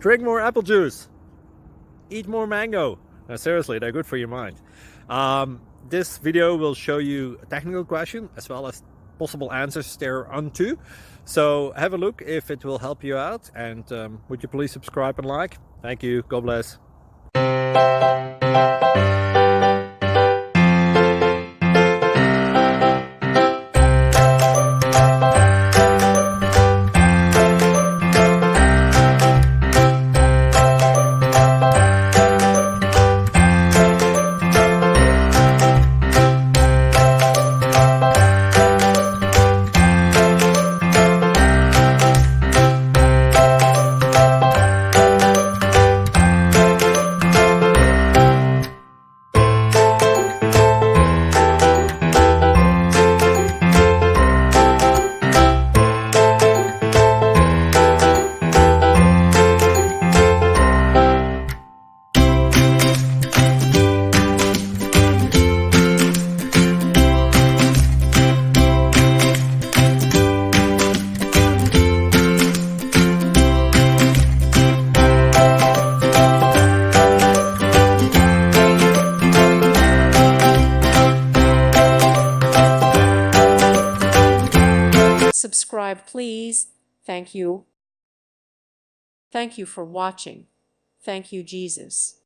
Drink more apple juice. Eat more mango. No, seriously, they're good for your mind. This video will show you a technical question as well as possible answers thereunto. So have a look if it will help you out, and would you please subscribe and like? Thank you. God bless. Subscribe, please. Thank you. Thank you for watching. Thank you, Jesus.